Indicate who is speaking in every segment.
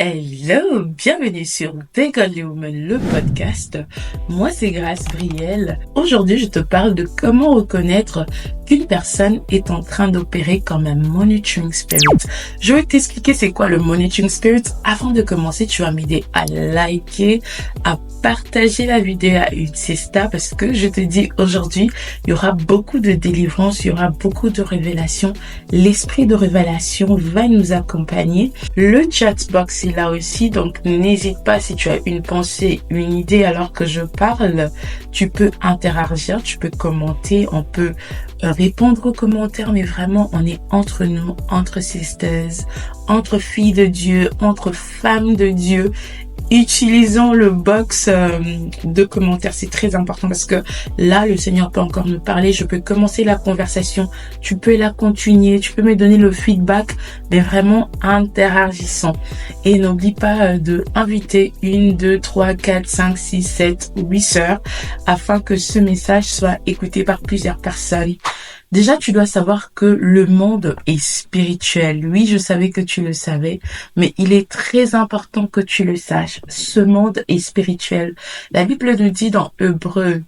Speaker 1: Hello, bienvenue sur The Godly Woman, le podcast. Moi, c'est Grace Brielle. Aujourd'hui, je te parle de comment reconnaître qu'une personne est en train d'opérer comme un monitoring spirit. Je vais t'expliquer c'est quoi le monitoring spirit. Avant de commencer, tu vas m'aider à liker, à partager la vidéo à une sister parce que je te dis aujourd'hui, il y aura beaucoup de délivrance, il y aura beaucoup de révélations. L'esprit de révélation va nous accompagner. Le chat box est là aussi, donc n'hésite pas si tu as une pensée, une idée alors que je parle, tu peux interagir, tu peux commenter, on peut répondre aux commentaires, mais vraiment on est entre nous, entre sisters, entre filles de Dieu, entre femmes de Dieu. Utilisons le box de commentaires, c'est très important parce que là, le Seigneur peut encore nous parler. Je peux commencer la conversation, tu peux la continuer, tu peux me donner le feedback, mais vraiment interagissons. Et n'oublie pas de inviter 1, 2, 3, 4, 5, 6, 7 ou 8 sœurs afin que ce message soit écouté par plusieurs personnes. Déjà, tu dois savoir que le monde est spirituel. Oui, je savais que tu le savais, mais il est très important que tu le saches. Ce monde est spirituel. La Bible nous dit dans Hébreux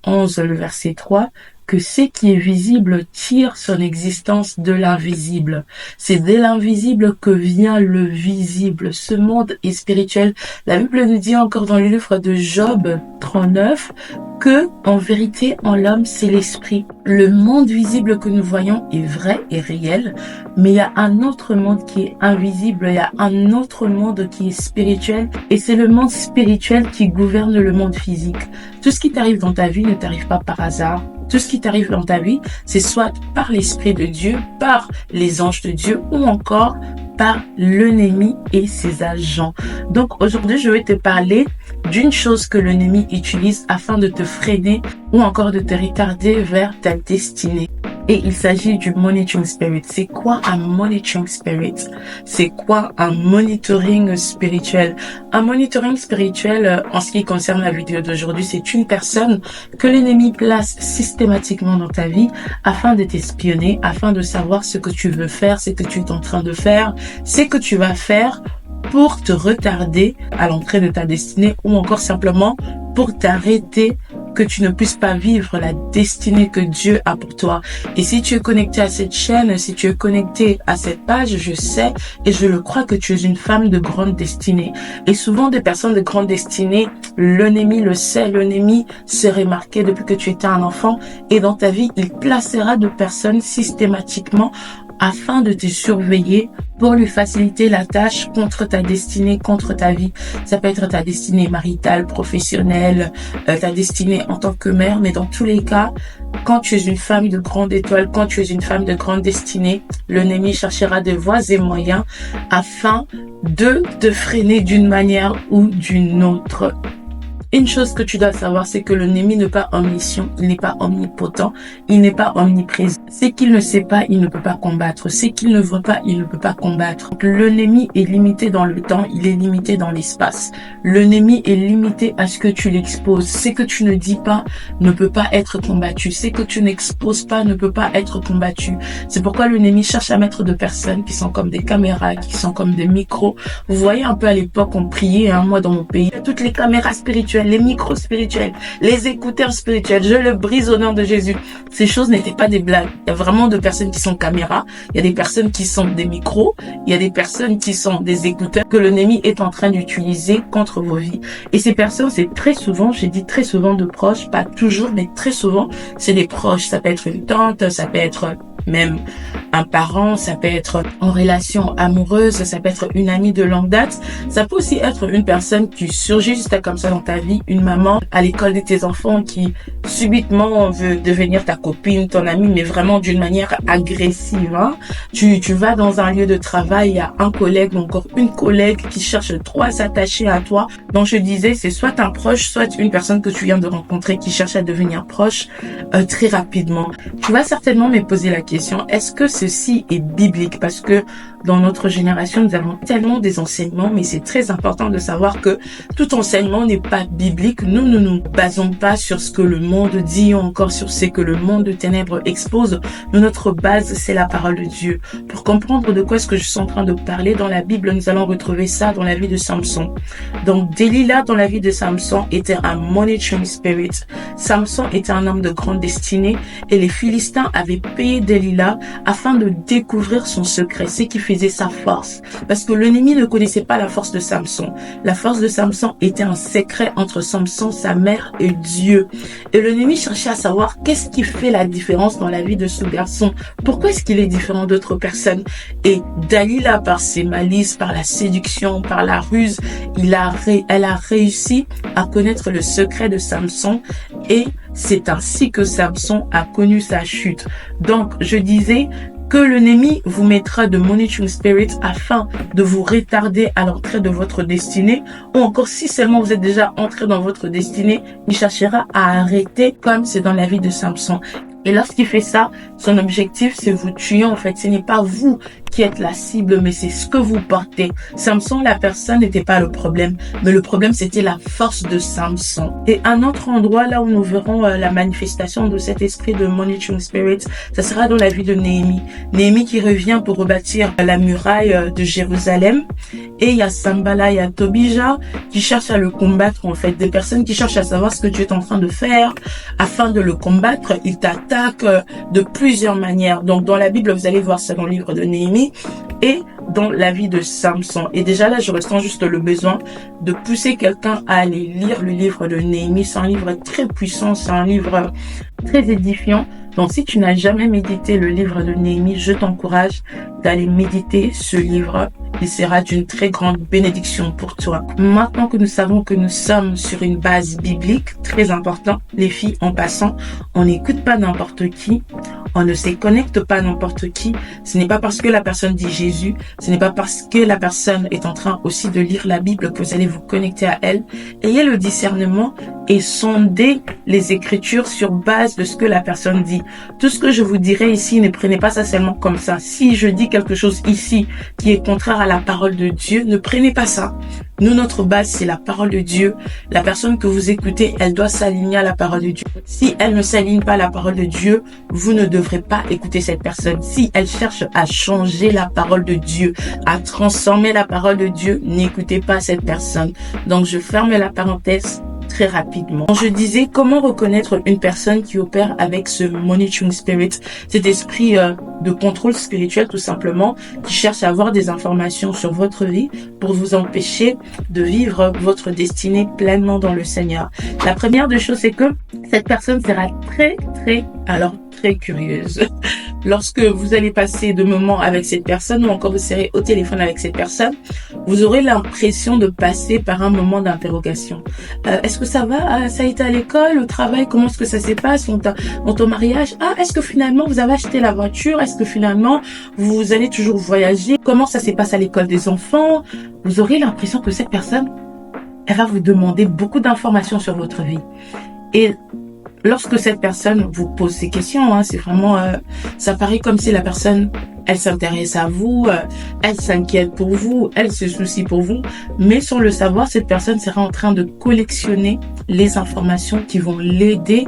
Speaker 1: 11, le verset 3, que ce qui est visible tire son existence de l'invisible. C'est de l'invisible que vient le visible. Ce monde est spirituel. La Bible nous dit encore dans le livre de Job 39 que, en vérité, en l'homme, c'est l'esprit. Le monde visible que nous voyons est vrai et réel, mais il y a un autre monde qui est invisible, il y a un autre monde qui est spirituel, et c'est le monde spirituel qui gouverne le monde physique. Tout ce qui t'arrive dans ta vie ne t'arrive pas par hasard. Tout ce qui t'arrive dans ta vie, c'est soit par l'Esprit de Dieu, par les anges de Dieu, ou encore par l'ennemi et ses agents. Donc aujourd'hui, je vais te parler d'une chose que l'ennemi utilise afin de te freiner ou encore de te retarder vers ta destinée. Et il s'agit du monitoring spirit. C'est quoi un monitoring spirit? C'est quoi un monitoring spirituel? Un monitoring spirituel, en ce qui concerne la vidéo d'aujourd'hui, c'est une personne que l'ennemi place systématiquement dans ta vie afin de t'espionner, afin de savoir ce que tu veux faire, ce que tu es en train de faire, ce que tu vas faire pour te retarder à l'entrée de ta destinée ou encore simplement pour t'arrêter que tu ne puisses pas vivre la destinée que Dieu a pour toi. Et si tu es connecté à cette chaîne, si tu es connecté à cette page, je sais et je le crois que tu es une femme de grande destinée. Et souvent des personnes de grande destinée, l'ennemi le sait, l'ennemi s'est remarqué depuis que tu étais un enfant et dans ta vie, il placera de personnes systématiquement afin de te surveiller pour lui faciliter la tâche contre ta destinée, contre ta vie. Ça peut être ta destinée maritale, professionnelle, ta destinée en tant que mère, mais dans tous les cas, quand tu es une femme de grande étoile, quand tu es une femme de grande destinée, l'ennemi cherchera des voies et moyens afin de te freiner d'une manière ou d'une autre. Une chose que tu dois savoir, c'est que l'ennemi n'est pas omniscient, il n'est pas omnipotent, il n'est pas omniprésent. Ce qu'il ne sait pas, il ne peut pas combattre. Ce qu'il ne voit pas, il ne peut pas combattre. L'ennemi est limité dans le temps, il est limité dans l'espace. L'ennemi est limité à ce que tu l'exposes. Ce que tu ne dis pas ne peut pas être combattu. Ce que tu n'exposes pas ne peut pas être combattu. C'est pourquoi l'ennemi cherche à mettre de personnes qui sont comme des caméras, qui sont comme des micros. Vous voyez un peu à l'époque, on priait, moi dans mon pays, toutes les caméras spirituelles, les micros spirituels, les écouteurs spirituels, je le brise au nom de Jésus. Ces choses n'étaient pas des blagues. Il y a vraiment de personnes qui sont caméras, il y a des personnes qui sont des micros, il y a des personnes qui sont des écouteurs que l'ennemi est en train d'utiliser contre vos vies. Et ces personnes, c'est très souvent, j'ai dit très souvent de proches, pas toujours, mais très souvent, c'est des proches. Ça peut être une tante, ça peut être même un parent, ça peut être en relation amoureuse, ça peut être une amie de longue date, ça peut aussi être une personne qui surgit juste comme ça dans ta vie, une maman à l'école de tes enfants qui subitement veut devenir ta copine, ton amie, mais vraiment d'une manière agressive. Tu vas dans un lieu de travail, il y a un collègue ou encore une collègue qui cherche trop à s'attacher à toi. Donc je disais, c'est soit un proche, soit une personne que tu viens de rencontrer qui cherche à devenir proche très rapidement. Tu vas certainement me poser la question, est-ce que ceci est biblique? Parce que dans notre génération, nous avons tellement des enseignements, mais c'est très important de savoir que tout enseignement n'est pas biblique. Nous ne nous basons pas sur ce que le monde dit ou encore sur ce que le monde de ténèbres expose. Notre base, c'est la parole de Dieu. Pour comprendre de quoi est-ce que je suis en train de parler, dans la Bible, nous allons retrouver ça dans la vie de Samson. Donc, Delilah, dans la vie de Samson, était un monitoring spirit. Samson était un homme de grande destinée et les Philistins avaient payé Delilah afin de découvrir son secret, ce qui faisait sa force. Parce que l'ennemi ne connaissait pas la force de Samson. La force de Samson était un secret entre Samson, sa mère et Dieu. Et l'ennemi cherchait à savoir qu'est-ce qui fait la différence dans la vie de ce garçon. Pourquoi est-ce qu'il est différent d'autres personnes? Et Dalila, par ses malices, par la séduction, par la ruse, elle a réussi à connaître le secret de Samson et c'est ainsi que Samson a connu sa chute. Donc, je disais que l'ennemi vous mettra de monitoring spirit afin de vous retarder à l'entrée de votre destinée, ou encore si seulement vous êtes déjà entré dans votre destinée, il cherchera à arrêter comme c'est dans la vie de Samson. Et lorsqu'il fait ça, son objectif, c'est vous tuer. En fait, ce n'est pas vous qui êtes la cible, mais c'est ce que vous portez. Samson, la personne n'était pas le problème, mais le problème, c'était la force de Samson. Et un autre endroit là où nous verrons la manifestation de cet esprit de monitoring spirit, ça sera dans la vie de Néhémie. Néhémie qui revient pour rebâtir la muraille de Jérusalem. Et il y a Sambala, il y a Tobija qui cherchent à le combattre, en fait. Des personnes qui cherchent à savoir ce que tu es en train de faire afin de le combattre. Ils t'attaquent de plusieurs manières. Donc, dans la Bible, vous allez voir ça dans le livre de Néhémie et dans la vie de Samson. Et déjà là, je ressens juste le besoin de pousser quelqu'un à aller lire le livre de Néhémie. C'est un livre très puissant, c'est un livre très édifiant. Donc, si tu n'as jamais médité le livre de Néhémie, je t'encourage d'aller méditer ce livre. Il sera d'une très grande bénédiction pour toi. Maintenant que nous savons que nous sommes sur une base biblique, très important, les filles, en passant, on n'écoute pas n'importe qui, on ne se connecte pas n'importe qui. Ce n'est pas parce que la personne dit Jésus, ce n'est pas parce que la personne est en train aussi de lire la Bible que vous allez vous connecter à elle. Ayez le discernement et sondez les Écritures sur base de ce que la personne dit. Tout ce que je vous dirai ici, ne prenez pas ça seulement comme ça. Si je dis quelque chose ici qui est contraire à la parole de Dieu, ne prenez pas ça. Nous, notre base, c'est la parole de Dieu. La personne que vous écoutez, elle doit s'aligner à la parole de Dieu. Si elle ne s'aligne pas à la parole de Dieu, vous ne devrez pas écouter cette personne. Si elle cherche à changer la parole de Dieu, à transformer la parole de Dieu, n'écoutez pas cette personne. Donc, je ferme la parenthèse très rapidement. Je disais comment reconnaître une personne qui opère avec ce monitoring spirit, cet esprit de contrôle spirituel tout simplement, qui cherche à avoir des informations sur votre vie pour vous empêcher de vivre votre destinée pleinement dans le Seigneur. La première des choses, c'est que cette personne sera très curieuse. Lorsque vous allez passer de moments avec cette personne ou encore vous serez au téléphone avec cette personne, vous aurez l'impression de passer par un moment d'interrogation. Est-ce que ça va? Ça a été à l'école, au travail? Comment est-ce que ça se passe dans ton mariage? Est-ce que finalement vous avez acheté la voiture? Est-ce que finalement vous allez toujours voyager? Comment ça se passe à l'école des enfants? Vous aurez l'impression que cette personne, elle va vous demander beaucoup d'informations sur votre vie. Et lorsque cette personne vous pose ces questions, c'est vraiment, ça paraît comme si la personne, elle s'intéresse à vous, elle s'inquiète pour vous, elle se soucie pour vous, mais sans le savoir, cette personne sera en train de collectionner les informations qui vont l'aider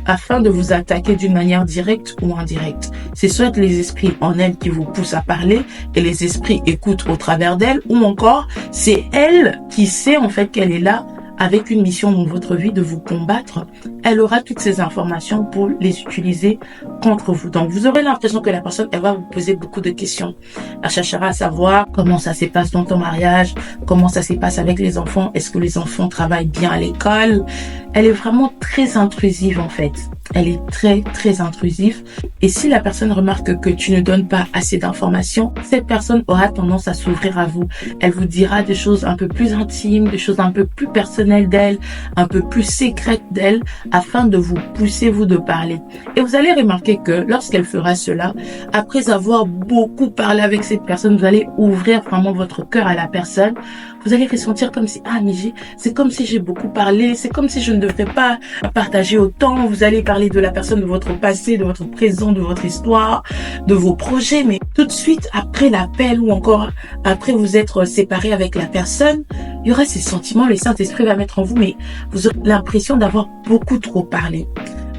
Speaker 1: afin de vous attaquer d'une manière directe ou indirecte. C'est soit les esprits en elle qui vous poussent à parler et les esprits écoutent au travers d'elle, ou encore c'est elle qui sait en fait qu'elle est là avec une mission dans votre vie de vous combattre. Elle aura toutes ces informations pour les utiliser contre vous. Donc, vous aurez l'impression que la personne, elle va vous poser beaucoup de questions. Elle cherchera à savoir comment ça se passe dans ton mariage, comment ça se passe avec les enfants, est-ce que les enfants travaillent bien à l'école. Elle est vraiment très intrusive en fait. Elle est très intrusive. Et si la personne remarque que tu ne donnes pas assez d'informations, cette personne aura tendance à s'ouvrir à vous. Elle vous dira des choses un peu plus intimes, des choses un peu plus personnelles d'elle, un peu plus secrètes d'elle, afin de vous pousser, vous, de parler. Et vous allez remarquer que lorsqu'elle fera cela, après avoir beaucoup parlé avec cette personne, vous allez ouvrir vraiment votre cœur à la personne. Vous allez ressentir comme si, c'est comme si j'ai beaucoup parlé, c'est comme si je ne devrais pas partager autant. Vous allez parler de la personne, de votre passé, de votre présent, de votre histoire, de vos projets, mais tout de suite après l'appel ou encore après vous être séparé avec la personne, il y aura ces sentiments, le Saint-Esprit va mettre en vous, mais vous aurez l'impression d'avoir beaucoup trop parlé.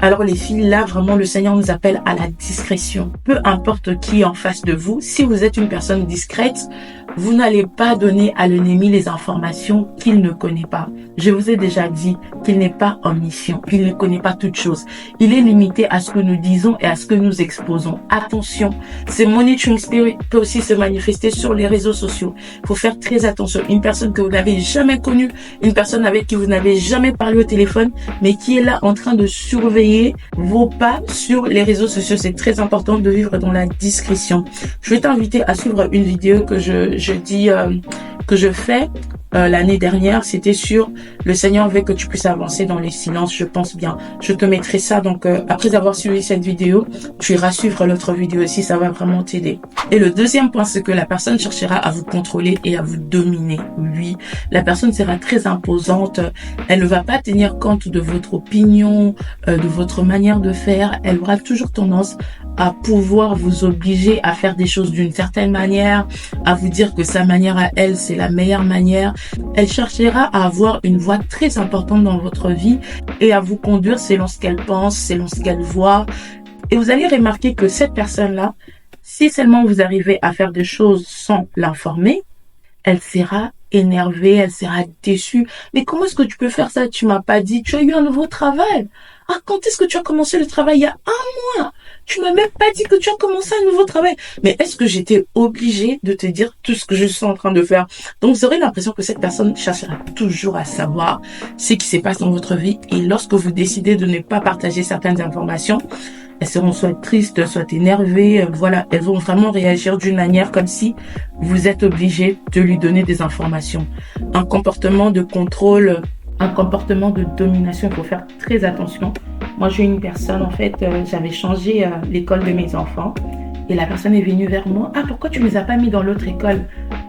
Speaker 1: Alors les filles, là, vraiment, le Seigneur nous appelle à la discrétion. Peu importe qui est en face de vous, si vous êtes une personne discrète, vous n'allez pas donner à l'ennemi les informations qu'il ne connaît pas. Je vous ai déjà dit qu'il n'est pas omniscient, qu'il ne connaît pas toutes choses. Il est limité à ce que nous disons et à ce que nous exposons. Attention, ce monitoring spirit peut aussi se manifester sur les réseaux sociaux. Il faut faire très attention. Une personne que vous n'avez jamais connue, une personne avec qui vous n'avez jamais parlé au téléphone, mais qui est là en train de surveiller vos pas sur les réseaux sociaux. C'est très important de vivre dans la discrétion. Je vais t'inviter à suivre une vidéo que je fais l'année dernière. C'était sur le Seigneur veut que tu puisses avancer dans les silences, je pense bien. Je te mettrai ça. Donc, après avoir suivi cette vidéo, tu iras suivre l'autre vidéo aussi. Ça va vraiment t'aider. Et le deuxième point, c'est que la personne cherchera à vous contrôler et à vous dominer. Oui, la personne sera très imposante. Elle ne va pas tenir compte de votre opinion, de votre manière de faire. Elle aura toujours tendance à pouvoir vous obliger à faire des choses d'une certaine manière, à vous dire que sa manière à elle, c'est la meilleure manière. Elle cherchera à avoir une voix très importante dans votre vie et à vous conduire selon ce qu'elle pense, selon ce qu'elle voit. Et vous allez remarquer que cette personne-là, si seulement vous arrivez à faire des choses sans l'informer, elle sera énervée, elle sera déçue. Mais comment est-ce que tu peux faire ça? Tu m'as pas dit, tu as eu un nouveau travail. Ah, quand est-ce que tu as commencé le travail? Il y a un mois. Tu m'as même pas dit que tu as commencé un nouveau travail. Mais est-ce que j'étais obligée de te dire tout ce que je suis en train de faire? Donc, vous aurez l'impression que cette personne cherchera toujours à savoir ce qui se passe dans votre vie. Et lorsque vous décidez de ne pas partager certaines informations, elles seront soit tristes, soit énervées. Voilà, elles vont vraiment réagir d'une manière comme si vous êtes obligé de lui donner des informations. Un comportement de contrôle, un comportement de domination, il faut faire très attention. Moi, j'ai une personne, en fait, j'avais changé l'école de mes enfants et la personne est venue vers moi. Ah, pourquoi tu ne les as pas mis dans l'autre école?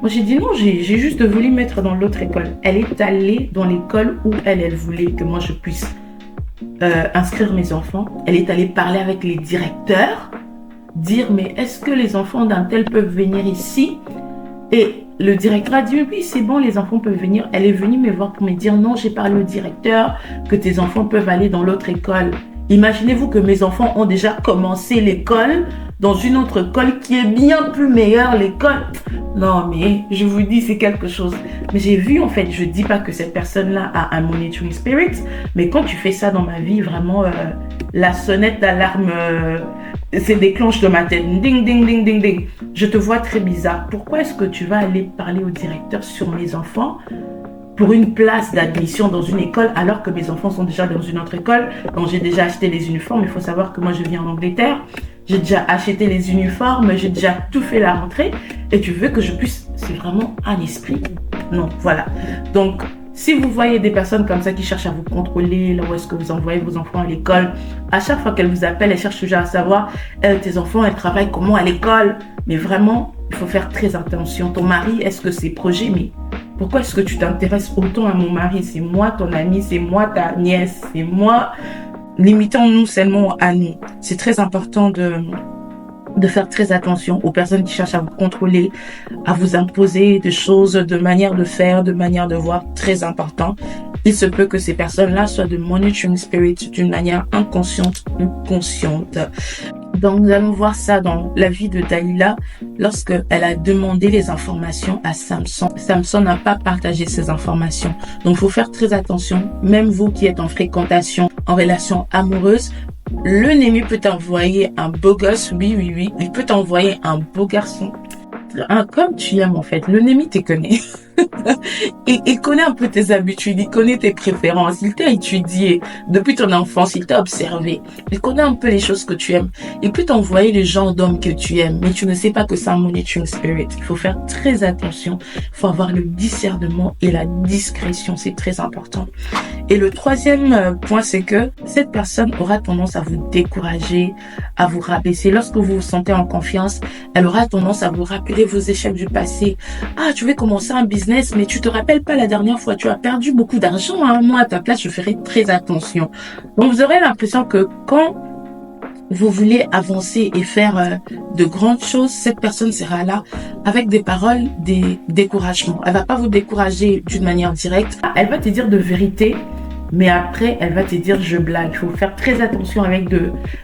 Speaker 1: Moi, j'ai dit non, j'ai juste voulu mettre dans l'autre école. Elle est allée dans l'école où elle voulait que moi je puisse inscrire mes enfants. Elle est allée parler avec les directeurs, dire mais est-ce que les enfants d'un tel peuvent venir ici? Et le directeur a dit oui, c'est bon, les enfants peuvent venir. Elle est venue me voir pour me dire non, j'ai parlé au directeur que tes enfants peuvent aller dans l'autre école. Imaginez-vous que mes enfants ont déjà commencé l'école dans une autre école qui est bien plus meilleure, l'école. Non, mais je vous dis, c'est quelque chose. Mais j'ai vu, en fait, je dis pas que cette personne-là a un monitoring spirit, mais quand tu fais ça dans ma vie, vraiment, la sonnette d'alarme se déclenche de ma tête. Ding, ding, ding, ding, ding. Je te vois très bizarre. Pourquoi est-ce que tu vas aller parler au directeur sur mes enfants pour une place d'admission dans une école alors que mes enfants sont déjà dans une autre école, dont j'ai déjà acheté les uniformes? Il faut savoir que moi, je viens en Angleterre. J'ai déjà acheté les uniformes, j'ai déjà tout fait la rentrée. Et tu veux que je puisse... C'est vraiment un esprit. Non, voilà. Donc, si vous voyez des personnes comme ça qui cherchent à vous contrôler, là où est-ce que vous envoyez vos enfants à l'école, à chaque fois qu'elles vous appellent, elles cherchent toujours à savoir, tes enfants, elles travaillent comment à l'école? Mais vraiment, il faut faire très attention. Ton mari, est-ce que c'est projet? Mais pourquoi est-ce que tu t'intéresses autant à mon mari? C'est moi ton ami, c'est moi ta nièce, c'est moi... Limitons-nous seulement à nous. C'est très important de faire très attention aux personnes qui cherchent à vous contrôler, à vous imposer des choses, de manière de faire, de manière de voir, très important. Il se peut que ces personnes-là soient de monitoring spirit d'une manière inconsciente ou consciente. Donc, nous allons voir ça dans la vie de Dalila lorsqu'elle a demandé les informations à Samson. Samson n'a pas partagé ces informations. Donc, il faut faire très attention. Même vous qui êtes en fréquentation, en relation amoureuse, l'ennemi peut t'envoyer un beau gosse. Oui. Il peut t'envoyer un beau garçon. Comme tu aimes, en fait. L'ennemi te connaît. Il connaît un peu tes habitudes, il connaît tes préférences, il t'a étudié depuis ton enfance, il t'a observé, il connaît un peu les choses que tu aimes. Il peut t'envoyer le genre d'homme que tu aimes, mais tu ne sais pas que c'est un monitoring spirit. Il faut faire très attention, il faut avoir le discernement et la discrétion, c'est très important. Et le troisième point, c'est que cette personne aura tendance à vous décourager, à vous rabaisser. Lorsque vous vous sentez en confiance, elle aura tendance à vous rappeler vos échecs du passé. Ah, tu veux commencer un business, mais tu te rappelles pas la dernière fois, tu as perdu beaucoup d'argent. Hein? Moi, à ta place, je ferai très attention. Donc, vous aurez l'impression que quand vous voulez avancer et faire de grandes choses, cette personne sera là avec des paroles, des découragements. Elle va pas vous décourager d'une manière directe. Elle va te dire de vérité, mais après, elle va te dire je blague. Il faut faire très attention avec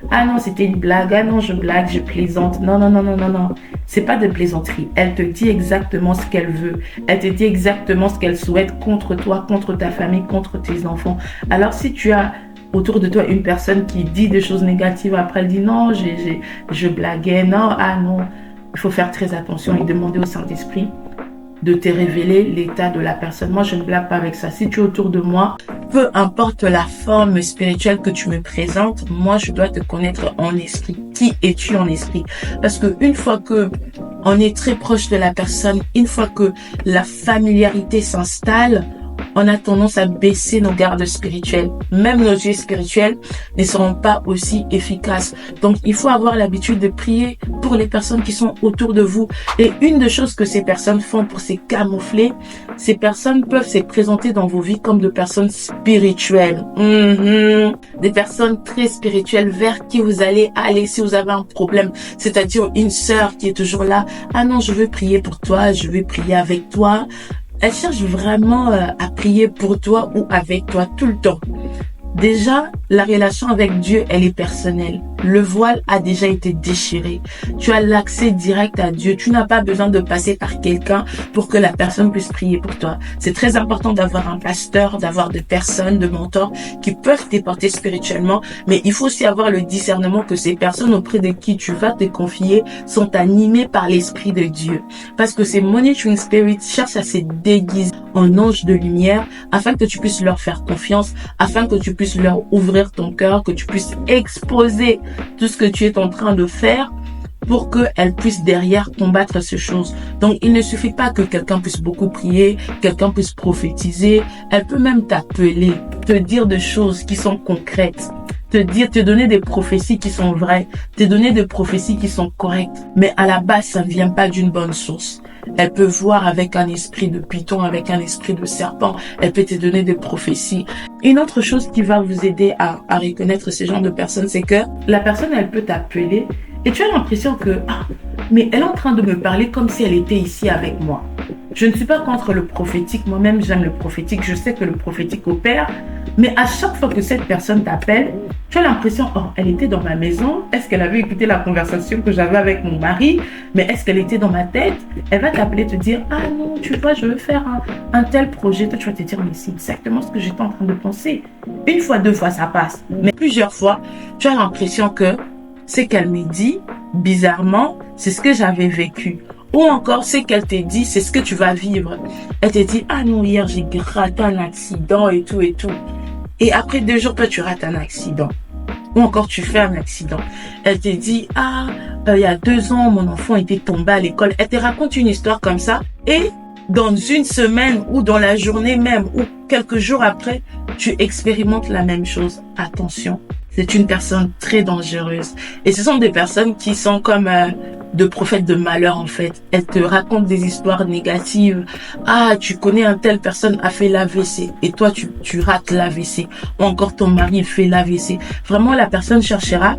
Speaker 1: ah non, c'était une blague. Ah non, je blague, je plaisante. Non, non, non, non, non, non. C'est pas de plaisanterie. Elle te dit exactement ce qu'elle veut. Elle te dit exactement ce qu'elle souhaite contre toi, contre ta famille, contre tes enfants. Alors si tu as autour de toi une personne qui dit des choses négatives, après elle dit non, je blaguais, non, ah non. Il faut faire très attention et demander au Saint-Esprit de te révéler l'état de la personne. Moi, je ne blague pas avec ça. Si tu es autour de moi, peu importe la forme spirituelle que tu me présentes, moi, je dois te connaître en esprit. Qui es-tu en esprit? Parce que une fois que on est très proche de la personne, une fois que la familiarité s'installe, on a tendance à baisser nos gardes spirituelles. Même nos yeux spirituels ne seront pas aussi efficaces. Donc, il faut avoir l'habitude de prier pour les personnes qui sont autour de vous. Et une des choses que ces personnes font pour se camoufler, ces personnes peuvent se présenter dans vos vies comme de personnes spirituelles. Des personnes très spirituelles vers qui vous allez aller si vous avez un problème. C'est-à-dire une sœur qui est toujours là. Ah non, je veux prier pour toi, je veux prier avec toi. Elle cherche vraiment à prier pour toi ou avec toi tout le temps. Déjà, la relation avec Dieu, elle est personnelle. Le voile a déjà été déchiré. Tu as l'accès direct à Dieu. Tu n'as pas besoin de passer par quelqu'un pour que la personne puisse prier pour toi. C'est très important d'avoir un pasteur, d'avoir des personnes, de mentors qui peuvent t'éporter spirituellement. Mais il faut aussi avoir le discernement que ces personnes auprès de qui tu vas te confier sont animées par l'Esprit de Dieu. Parce que ces monitoring spirits cherchent à se déguiser en anges de lumière afin que tu puisses leur faire confiance, afin que tu puisses leur ouvrir ton cœur, que tu puisses exposer tout ce que tu es en train de faire pour qu'elles puissent derrière combattre ces choses. Donc, il ne suffit pas que quelqu'un puisse beaucoup prier, quelqu'un puisse prophétiser. Elle peut même t'appeler, te dire des choses qui sont concrètes, te donner des prophéties qui sont vraies, te donner des prophéties qui sont correctes. Mais à la base, ça ne vient pas d'une bonne source. Elle peut voir avec un esprit de python, avec un esprit de serpent. Elle peut te donner des prophéties. Une autre chose qui va vous aider à reconnaître ce genre de personnes, c'est que la personne, elle peut t'appeler et tu as l'impression que, mais elle est en train de me parler comme si elle était ici avec moi. Je ne suis pas contre le prophétique. Moi-même, j'aime le prophétique. Je sais que le prophétique opère. Mais à chaque fois que cette personne t'appelle, tu as l'impression, elle était dans ma maison. Est-ce qu'elle avait écouté la conversation que j'avais avec mon mari? Mais est-ce qu'elle était dans ma tête? Elle va t'appeler, te dire, ah non, tu vois, je veux faire un tel projet. Toi, tu vas te dire, mais c'est exactement ce que j'étais en train de penser. Une fois, deux fois, ça passe. Mais plusieurs fois, tu as l'impression que ce qu'elle me dit, bizarrement, c'est ce que j'avais vécu. Ou encore, ce qu'elle te dit, c'est ce que tu vas vivre. Elle te dit, ah non, hier, j'ai raté un accident et tout et tout. Et après 2 jours, toi, tu rates un accident. Ou encore, tu fais un accident. Elle te dit, il y a 2 ans, mon enfant était tombé à l'école. Elle te raconte une histoire comme ça. Et dans une semaine ou dans la journée même ou quelques jours après, tu expérimentes la même chose. Attention, c'est une personne très dangereuse. Et ce sont des personnes qui sont comme de prophètes de malheur en fait. Elles te racontent des histoires négatives. Ah, tu connais un telle personne a fait l'AVC et toi tu rates l'AVC. Ou encore ton mari fait l'AVC. Vraiment, la personne cherchera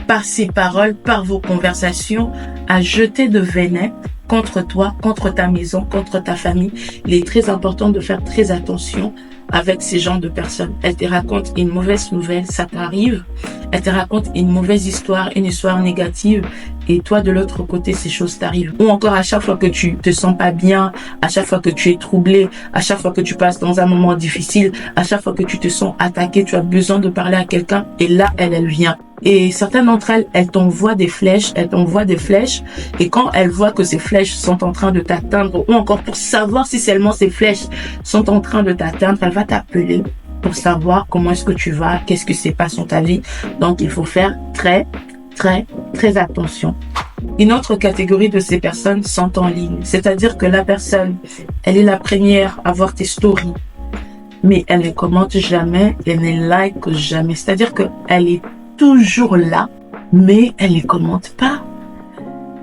Speaker 1: par ses paroles, par vos conversations à jeter de venin contre toi, contre ta maison, contre ta famille. Il est très important de faire très attention avec ces genres de personnes. Elle te raconte une mauvaise nouvelle, ça t'arrive. Elle te raconte une mauvaise histoire, une histoire négative. Et toi, de l'autre côté, ces choses t'arrivent. Ou encore, à chaque fois que tu te sens pas bien, à chaque fois que tu es troublé, à chaque fois que tu passes dans un moment difficile, à chaque fois que tu te sens attaqué, tu as besoin de parler à quelqu'un. Et là, elle vient. Et certaines d'entre elles, elles t'envoient des flèches, et quand elles voient que ces flèches sont en train de t'atteindre, ou encore pour savoir si seulement ces flèches sont en train de t'atteindre, elle va t'appeler pour savoir comment est-ce que tu vas, qu'est-ce qui se passe dans ta vie. Donc, il faut faire très attention. Une autre catégorie de ces personnes sont en ligne. C'est-à-dire que la personne, elle est la première à voir tes stories, mais elle ne commente jamais, elle ne like jamais. C'est-à-dire qu'elle est toujours là, mais elle ne commente pas.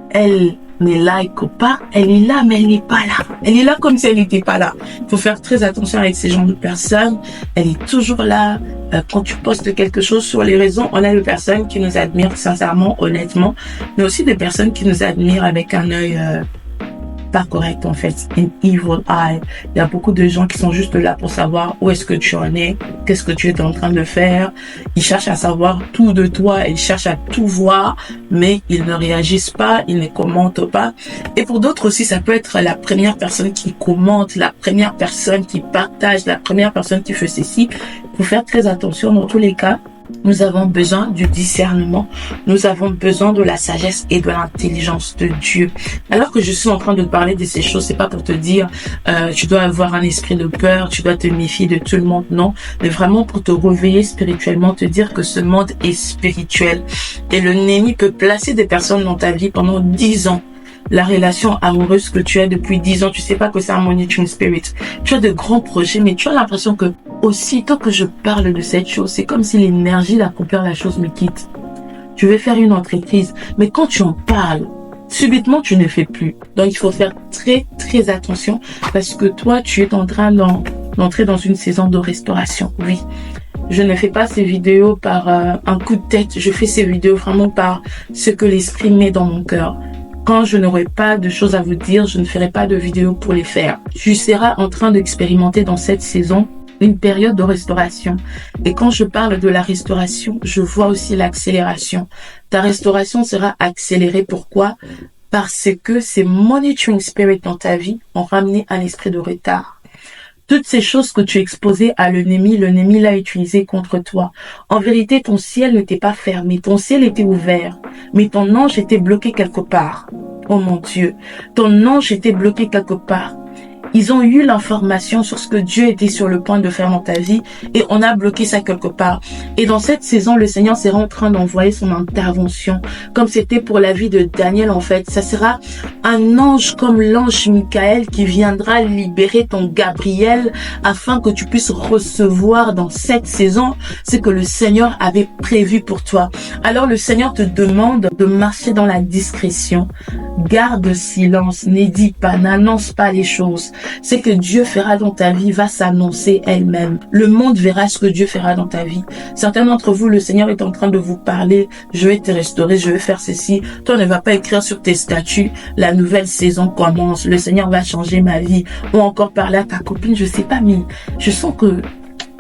Speaker 1: Elle ne like pas, elle est là, mais elle n'est pas là. Elle est là comme si elle n'était pas là. Il faut faire très attention avec ces genres de personnes. Elle est toujours là. Quand tu postes quelque chose sur les réseaux, on a des personnes qui nous admirent sincèrement, honnêtement, mais aussi des personnes qui nous admirent avec un œil pas correct en fait, an evil eye. Il y a beaucoup de gens qui sont juste là pour savoir où est-ce que tu en es, qu'est-ce que tu es en train de faire. Ils cherchent à savoir tout de toi, ils cherchent à tout voir, mais ils ne réagissent pas, ils ne commentent pas. Et pour d'autres aussi, ça peut être la première personne qui commente, la première personne qui partage, la première personne qui fait ceci. Il faut faire très attention dans tous les cas. Nous avons besoin du discernement. Nous avons besoin de la sagesse et de l'intelligence de Dieu. Alors que je suis en train de te parler de ces choses, c'est pas pour te dire tu dois avoir un esprit de peur, tu dois te méfier de tout le monde, non. Mais vraiment pour te réveiller spirituellement, te dire que ce monde est spirituel. Et l'ennemi peut placer des personnes dans ta vie pendant 10 ans. La relation amoureuse que tu as depuis 10 ans, tu sais pas que c'est un monitoring spirit. Tu as de grands projets, mais tu as l'impression que aussitôt que je parle de cette chose, c'est comme si l'énergie d'accomplir la chose me quitte. Tu veux faire une entreprise, mais quand tu en parles, subitement tu ne fais plus. Donc il faut faire très attention parce que toi, tu es en train d'entrer dans une saison de restauration. Oui. Je ne fais pas ces vidéos par un coup de tête. Je fais ces vidéos vraiment par ce que l'esprit met dans mon cœur. Quand je n'aurai pas de choses à vous dire, je ne ferai pas de vidéos pour les faire. Tu seras en train d'expérimenter dans cette saison une période de restauration. Et quand je parle de la restauration, je vois aussi l'accélération. Ta restauration sera accélérée. Pourquoi? Parce que ces monitoring spirits dans ta vie ont ramené un esprit de retard. Toutes ces choses que tu exposais à l'ennemi l'a utilisé contre toi. En vérité, ton ciel n'était pas fermé, ton ciel était ouvert, mais ton ange était bloqué quelque part. Oh mon Dieu, ton ange était bloqué quelque part. Ils ont eu l'information sur ce que Dieu était sur le point de faire dans ta vie et on a bloqué ça quelque part. Et dans cette saison, le Seigneur sera en train d'envoyer son intervention, comme c'était pour la vie de Daniel en fait. Ça sera un ange comme l'ange Michael qui viendra libérer ton Gabriel afin que tu puisses recevoir dans cette saison ce que le Seigneur avait prévu pour toi. Alors le Seigneur te demande de marcher dans la discrétion. Garde silence, n'édite pas, n'annonce pas les choses. Ce que Dieu fera dans ta vie va s'annoncer elle-même. Le monde verra ce que Dieu fera dans ta vie. Certains d'entre vous, le Seigneur est en train de vous parler. Je vais te restaurer, je vais faire ceci. Toi, ne vas pas écrire sur tes statuts. La nouvelle saison commence. Le Seigneur va changer ma vie. Ou encore parler à ta copine. Je sais pas, mais je sens que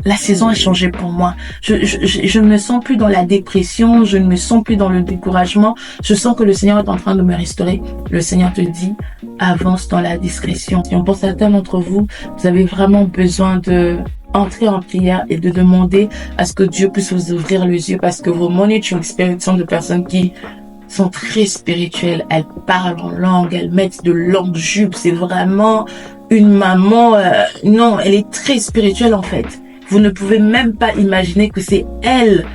Speaker 1: la saison a changé pour moi. Je ne me sens plus dans la dépression. Je ne me sens plus dans le découragement. Je sens que le Seigneur est en train de me restaurer. Le Seigneur te dit, avance dans la discrétion. Et pour certains d'entre vous, vous avez vraiment besoin de entrer en prière et de demander à ce que Dieu puisse vous ouvrir les yeux parce que vos monitoring spirits sont de personnes qui sont très spirituelles. Elles parlent en langue, elles mettent de longues jupes. C'est vraiment une maman. Non, elle est très spirituelle en fait. Vous ne pouvez même pas imaginer que c'est elle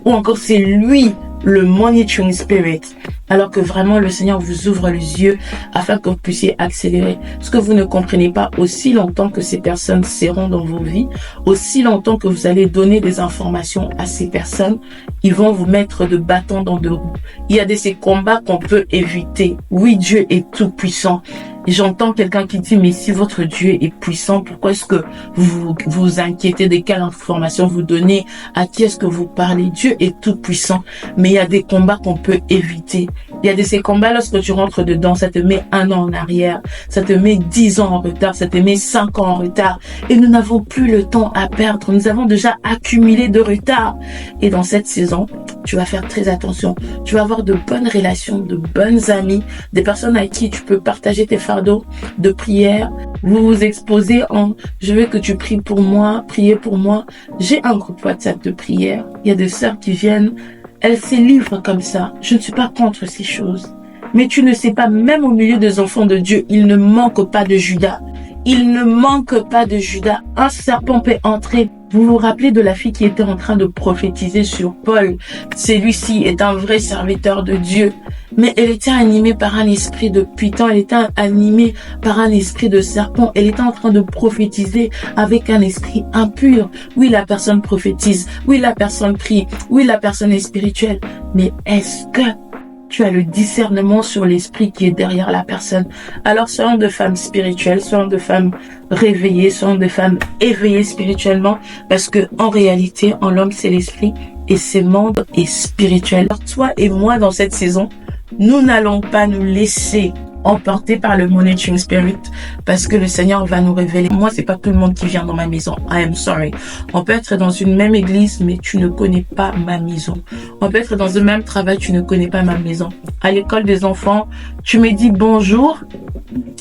Speaker 1: ou encore c'est lui le monitoring spirit. Alors que vraiment le Seigneur vous ouvre les yeux afin que vous puissiez accélérer. Ce que vous ne comprenez pas, aussi longtemps que ces personnes seront dans vos vies, aussi longtemps que vous allez donner des informations à ces personnes, ils vont vous mettre de bâtons dans deux roues. Il y a de ces combats qu'on peut éviter. Oui, Dieu est tout puissant. J'entends quelqu'un qui dit, mais si votre Dieu est puissant, pourquoi est-ce que vous vous inquiétez de quelle information vous donnez? À qui est-ce que vous parlez? Dieu est tout puissant, mais il y a des combats qu'on peut éviter. Il y a de ces combats, lorsque tu rentres dedans, ça te met 1 an en arrière, ça te met 10 ans en retard, ça te met 5 ans en retard. Et nous n'avons plus le temps à perdre. Nous avons déjà accumulé de retard. Et dans cette saison, tu vas faire très attention. Tu vas avoir de bonnes relations, de bonnes amies, des personnes à qui tu peux partager tes fardeaux de prière. Vous vous exposez en « je veux que tu pries pour moi, priez pour moi ». J'ai un groupe WhatsApp de prière. Il y a des sœurs qui viennent Elle se livre comme ça. Je ne suis pas contre ces choses. Mais tu ne sais pas, même au milieu des enfants de Dieu, il ne manque pas de Judas. Il ne manque pas de Judas. Un serpent peut entrer. Vous vous rappelez de la fille qui était en train de prophétiser sur Paul. Celui-ci est un vrai serviteur de Dieu. Mais elle était animée par un esprit de python. Elle était animée par un esprit de serpent. Elle était en train de prophétiser avec un esprit impur. Oui, la personne prophétise. Oui, la personne prie. Oui, la personne est spirituelle. Mais est-ce que tu as le discernement sur l'esprit qui est derrière la personne? Alors, soyons de femmes spirituelles, soyons de femmes réveillées, soyons de femmes éveillées spirituellement, parce que en réalité, en l'homme, c'est l'esprit et c'est monde est spirituel. Alors, toi et moi, dans cette saison, nous n'allons pas nous laisser emporté par le monitoring spirit, parce que le Seigneur va nous révéler. Moi, c'est pas tout le monde qui vient dans ma maison. I am sorry. On peut être dans une même église, mais tu ne connais pas ma maison. On peut être dans le même travail, tu ne connais pas ma maison. À l'école des enfants, tu me dis bonjour.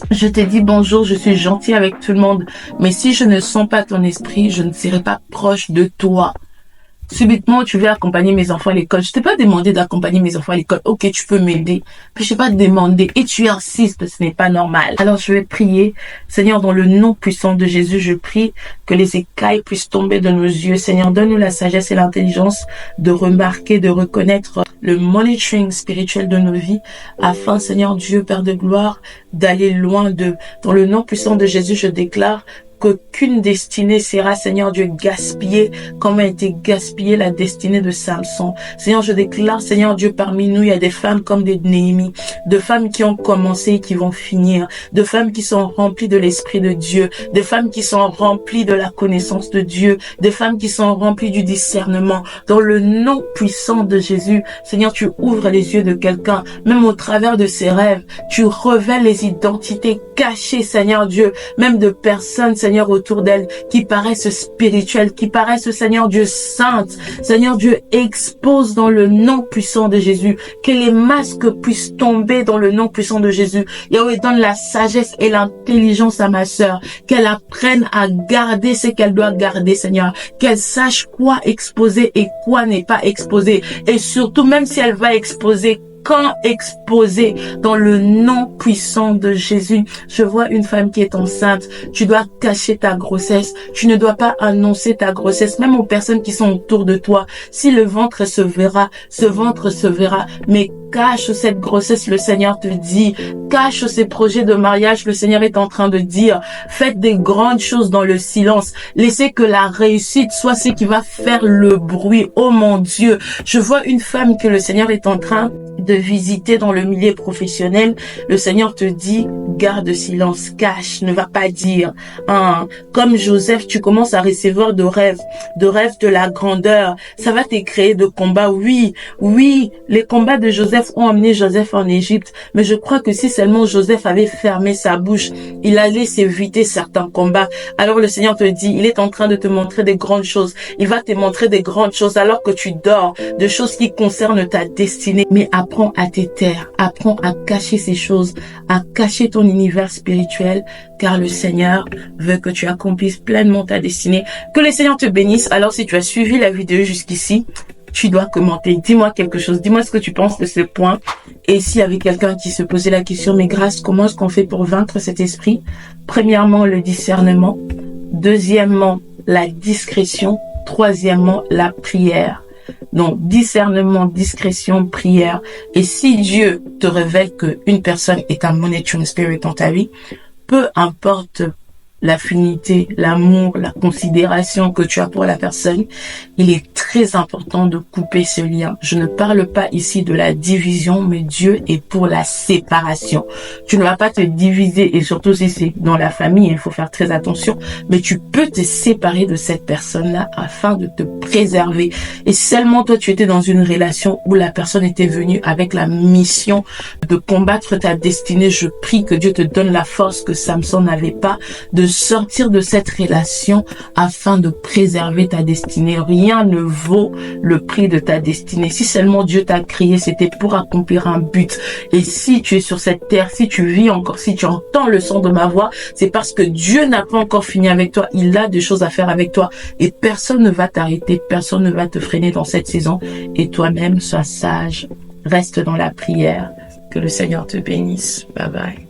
Speaker 1: Je te dis bonjour, je suis gentil avec tout le monde. Mais si je ne sens pas ton esprit, je ne serai pas proche de toi. Subitement, tu veux accompagner mes enfants à l'école. Je t'ai pas demandé d'accompagner mes enfants à l'école. Ok, tu peux m'aider. Mais je t'ai pas demandé. Et tu insistes, ce n'est pas normal. Alors, je vais prier. Seigneur, dans le nom puissant de Jésus, je prie que les écailles puissent tomber de nos yeux. Seigneur, donne-nous la sagesse et l'intelligence de remarquer, de reconnaître le monitoring spirituel de nos vies, afin, Seigneur Dieu, Père de gloire, d'aller loin dans le nom puissant de Jésus, je déclare qu'aucune destinée sera, Seigneur Dieu, gaspillée comme a été gaspillée la destinée de Samson. Seigneur, je déclare, Seigneur Dieu, parmi nous, il y a des femmes comme des Néhémies, de femmes qui ont commencé et qui vont finir, de femmes qui sont remplies de l'Esprit de Dieu, de femmes qui sont remplies de la connaissance de Dieu, de femmes qui sont remplies du discernement. Dans le nom puissant de Jésus, Seigneur, tu ouvres les yeux de quelqu'un, même au travers de ses rêves, tu révèles les identités cachées, Seigneur Dieu, même de personnes, Seigneur, autour d'elle, qui paraissent spirituelles, qui paraissent, Seigneur Dieu, saintes. Seigneur Dieu, expose dans le nom puissant de Jésus, que les masques puissent tomber dans le nom puissant de Jésus. Yahweh, donne la sagesse et l'intelligence à ma sœur, qu'elle apprenne à garder ce qu'elle doit garder, Seigneur, qu'elle sache quoi exposer et quoi n'est pas exposé. Et surtout, même si elle va exposer, quand exposé dans le nom puissant de Jésus. Je vois une femme qui est enceinte. Tu dois cacher ta grossesse. Tu ne dois pas annoncer ta grossesse, même aux personnes qui sont autour de toi. Si le ventre se verra, ce ventre se verra. Mais cache cette grossesse, le Seigneur te dit. Cache ces projets de mariage, le Seigneur est en train de dire. Faites des grandes choses dans le silence. Laissez que la réussite soit ce qui va faire le bruit. Oh mon Dieu, je vois une femme que le Seigneur est en train de visiter dans le milieu professionnel. Le Seigneur te dit, garde silence, cache, ne va pas dire. Comme Joseph, tu commences à recevoir de rêves de la grandeur. Ça va te créer de combats. Oui, les combats de Joseph ont amené Joseph en Égypte. Mais je crois que si seulement Joseph avait fermé sa bouche, il allait s'éviter certains combats. Alors le Seigneur te dit, il est en train de te montrer des grandes choses. Il va te montrer des grandes choses alors que tu dors, de choses qui concernent ta destinée. Mais apprends à te taire, apprends à cacher ces choses, à cacher ton univers spirituel, car le Seigneur veut que tu accomplisses pleinement ta destinée. Que le Seigneur te bénisse. Alors si tu as suivi la vidéo jusqu'ici, tu dois commenter. Dis-moi quelque chose. Dis-moi ce que tu penses de ce point. Et s'il y avait quelqu'un qui se posait la question, mais grâce, comment est-ce qu'on fait pour vaincre cet esprit? Premièrement, le discernement. Deuxièmement, la discrétion. Troisièmement, la prière. Donc, discernement, discrétion, prière. Et si Dieu te révèle qu'une personne est un monitoring spirit dans ta vie, peu importe l'affinité, l'amour, la considération que tu as pour la personne, il est très important de couper ce lien. Je ne parle pas ici de la division, mais Dieu est pour la séparation. Tu ne vas pas te diviser, et surtout si c'est dans la famille, il faut faire très attention, mais tu peux te séparer de cette personne-là afin de te préserver. Et seulement toi, tu étais dans une relation où la personne était venue avec la mission de combattre ta destinée. Je prie que Dieu te donne la force que Samson n'avait pas, de sortir de cette relation afin de préserver ta destinée. Rien ne vaut le prix de ta destinée. Si seulement Dieu t'a créé, c'était pour accomplir un but. Et si tu es sur cette terre, si tu vis encore, si tu entends le son de ma voix, c'est parce que Dieu n'a pas encore fini avec toi. Il a des choses à faire avec toi. Et personne ne va t'arrêter, personne ne va te freiner dans cette saison. Et toi-même, sois sage. Reste dans la prière. Que le Seigneur te bénisse. Bye bye.